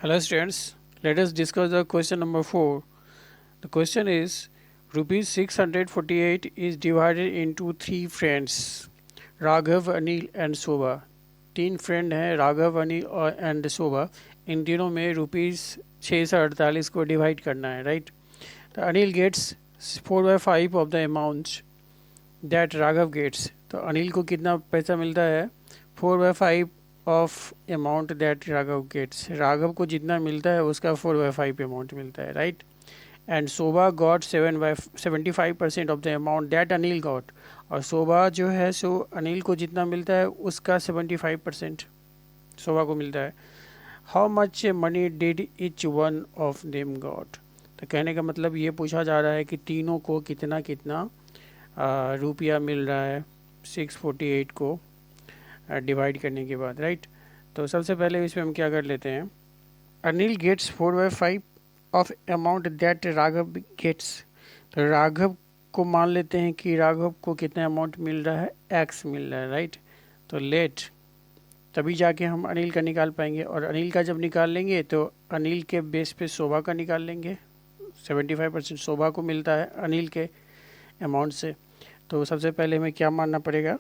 Hello students, let us discuss the question number 4. The question is rupees 648 is divided into three friends Raghav Anil and Shobha. तीन friend हैं राघव अनिल और and शोभा. इन तीनों में rupees 648 को divide करना है, राइट. तो Anil gets 4/5 of the amount that Raghav gets. तो अनिल को कितना पैसा मिलता है? 4/5 of amount that Raghav gets. Raghav को जितना मिलता है उसका 4/5 अमाउंट मिलता है, right. And Shobha got 75% of the amount that Anil got. और शोभा जो है सो अनिल को जितना मिलता है उसका 75% शोभा को मिलता है. How much money did each one of them got. तो कहने का मतलब ये पूछा जा रहा है कि तीनों को कितना कितना रुपया मिल रहा है 648 को डिवाइड करने के बाद, राइट. तो सबसे पहले इसमें हम क्या कर लेते हैं. Anil gets 4/5 of amount that Raghav gets. तो राघव को मान लेते हैं कि राघव को कितना अमाउंट मिल रहा है, एक्स मिल रहा है, राइट. तो लेट तभी जाके हम अनिल का निकाल पाएंगे. और अनिल का जब निकाल लेंगे तो अनिल के बेस पे शोभा का निकाल लेंगे. 75% शोभा को मिलता है अनिल के अमाउंट से. तो सबसे पहले हमें क्या मानना पड़ेगा,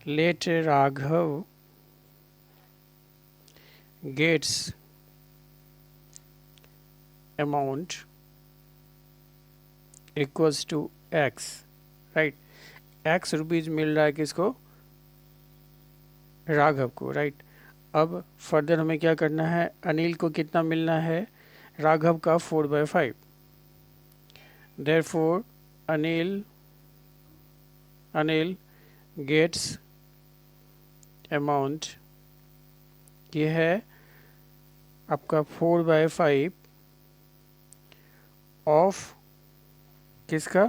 let Raghav gets amount equals to X, right. X rupees मिल रहा है किसको, राघव को, राइट. अब फर्दर हमें क्या करना है, अनिल को कितना मिलना है, राघव का 4/5. देयरफॉर अनिल गेट्स अमाउंट, ये है आपका 4/5 ऑफ किसका,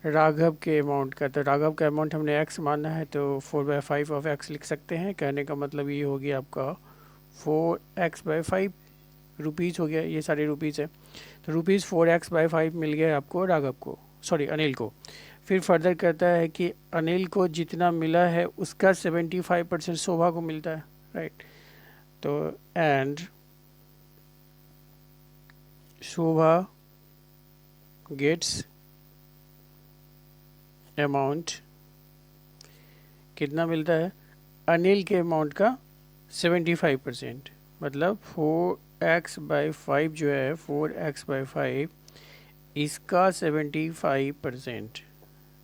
राघव के अमाउंट का. तो राघव का अमाउंट हमने एक्स माना है तो 4/5 ऑफ एक्स लिख सकते हैं. कहने का मतलब ये हो गया आपका 4x/5 रुपीज़ हो गया. ये सारे रुपीज़ है. तो रुपीज़ 4x/5 मिल गया आपको राघव को, सॉरी अनिल को. फिर फर्दर कहता है कि अनिल को जितना मिला है उसका 75% शोभा को मिलता है, राइट. तो एंड शोभा गेट्स अमाउंट, कितना मिलता है, अनिल के अमाउंट का 75%. मतलब 4x/5 जो है 4x/5 इसका 75%.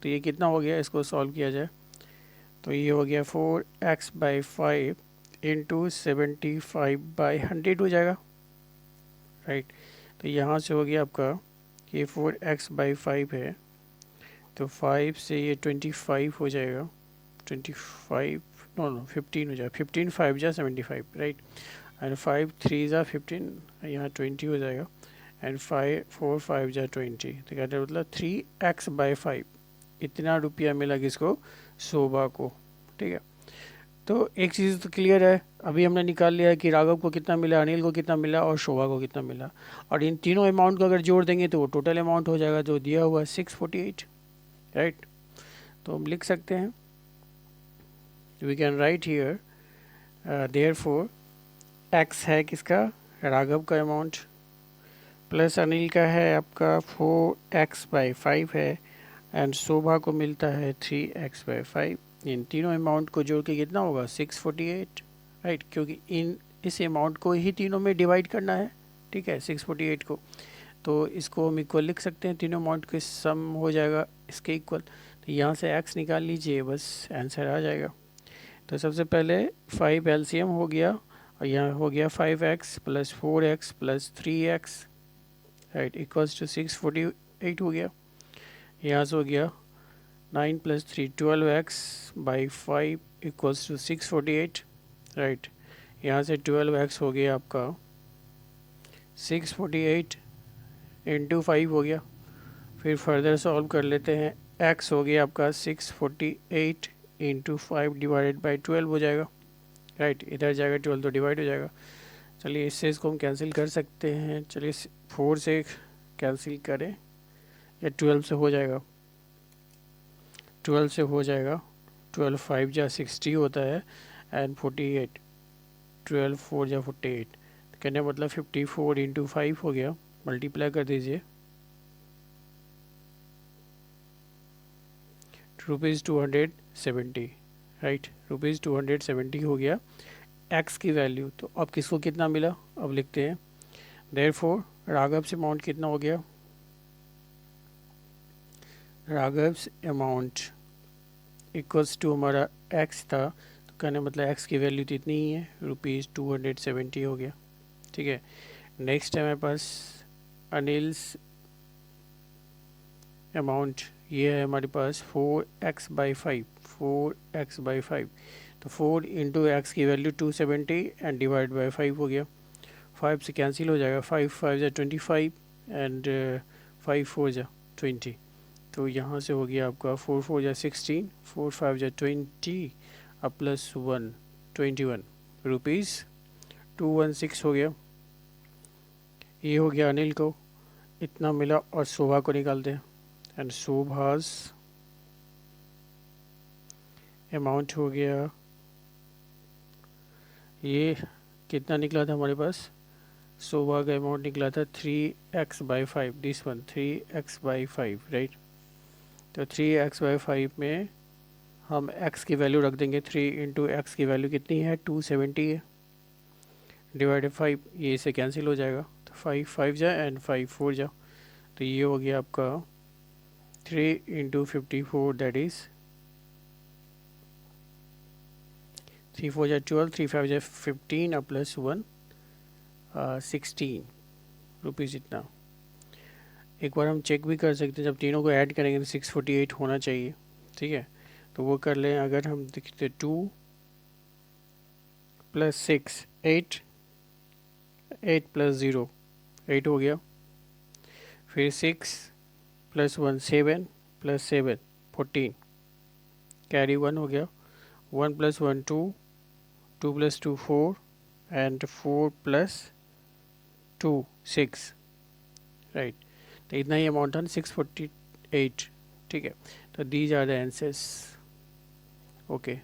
तो ये कितना हो गया, इसको सॉल्व किया जाए तो ये हो गया 4x/5 इंटू 75/100 हो जाएगा, राइट. तो यहाँ से हो गया आपका ये 4x/5 है तो 5 से ये 25 हो जाएगा. 25 नो 15 हो जाएगा. 15 5 जा 75, राइट. एंड 5 3 जा 15, यहाँ 20 हो जाएगा. एंड 4 5 जा 20. तो कहते हैं मतलब 3x/5 इतना रुपया मिला किसको, शोभा को, ठीक है. तो एक चीज़ तो क्लियर है, अभी हमने निकाल लिया है कि राघव को कितना मिला, अनिल को कितना मिला और शोभा को कितना मिला. और इन तीनों अमाउंट को अगर जोड़ देंगे तो वो टोटल अमाउंट हो जाएगा जो दिया हुआ है 648, राइट. तो हम लिख सकते हैं, we can write here therefore x है किसका, राघव का अमाउंट, प्लस अनिल का है आपका 4x/5 है एंड शोभा को मिलता है 3x/5. इन तीनों अमाउंट को जोड़ के कितना होगा 648, राइट. क्योंकि इस अमाउंट को ही तीनों में डिवाइड करना है, ठीक है, 648 को. तो इसको हम इक्वल लिख सकते हैं, तीनों अमाउंट के सम हो जाएगा इसके इक्वल. तो यहाँ से x निकाल लीजिए, बस आंसर आ जाएगा. तो सबसे पहले 5 एलसीएम हो गया और यहाँ हो गया 5x plus 4x plus 3x, right, equals to 648 हो गया. यहाँ से हो गया 9 plus 3 12x/5 equals to 648, right. यहाँ से 12x हो गया आपका 648 इंटू 5 हो गया. फिर फर्दर सॉल्व कर लेते हैं, x हो गया आपका 648 इंटू 5 डिवाइडेड बाई 12 हो जाएगा, राइट. इधर जाएगा 12 तो डिवाइड हो जाएगा. चलिए इससे इसको हम कैंसिल कर सकते हैं. चलिए 4 से कैंसिल करें या 12 से हो जाएगा, 12 से हो जाएगा. 12 5 जा 60 होता है एंड 48, 12 4 जा 48. कहने का मतलब 54 इंटू 5 हो गया, मल्टीप्लाई कर दीजिए, ₹270, राइट, ₹270 हो गया एक्स की वैल्यू। तो अब किसको कितना मिला, अब लिखते हैं, देयरफॉर राघव्स अमाउंट कितना हो गया, राघव्स अमाउंट इक्वल्स टू हमारा एक्स था, तो कहने मतलब एक्स की वैल्यू तो इतनी ही है, ₹270 हो गया। ठीक है, नेक्स्ट है मेरे पास अनिल्स अमाउंट, ये है हमारे पास 4x/5, 4x/5, तो 4 इंटू एक्स की वैल्यू 270 एंड डिवाइड बाई 5 हो गया, 5 से कैंसिल हो जाएगा, 5 5 जा 25 एंड 5 4 जा 20, तो यहाँ से हो गया आपका 4 4 जा 16, 4 5 जा 20 अब प्लस 1 21 रुपीज़ 216 हो गया। ये हो गया अनिल को इतना मिला, और शोभा को निकालते हैं, एंड शोभास अमाउंट हो गया, ये कितना निकला था हमारे पास, शोभा का अमाउंट निकला था 3x/5, this one 3x/5, right. तो 3x/5 में हम x की वैल्यू रख देंगे, 3 इंटू एक्स की वैल्यू कितनी है 270 है, डिवाइडेड 5, ये इसे कैंसिल हो जाएगा, तो 5 5 जा एंड 5 4 जा, तो ये हो गया आपका 3 इंटू 54, दैट इज़ 3 4 जा 12, 3 5 जा 15 और प्लस 1 16 रुपीज़ इतना। एक बार हम चेक भी कर सकते हैं, जब तीनों को ऐड करेंगे तो 648 होना चाहिए, ठीक है, तो वो कर लें। अगर हम देखते 2 + 6 8, 8 + 0 8 हो गया, फिर 6 + 1 7 + 7 14, कैरी 1 हो गया, 1 + 1 2, 2 + 2 4 एंड 4 + 2 6, राइट, तो इतना ही अमाउंट है 648, ठीक है। तो these are the answers, okay.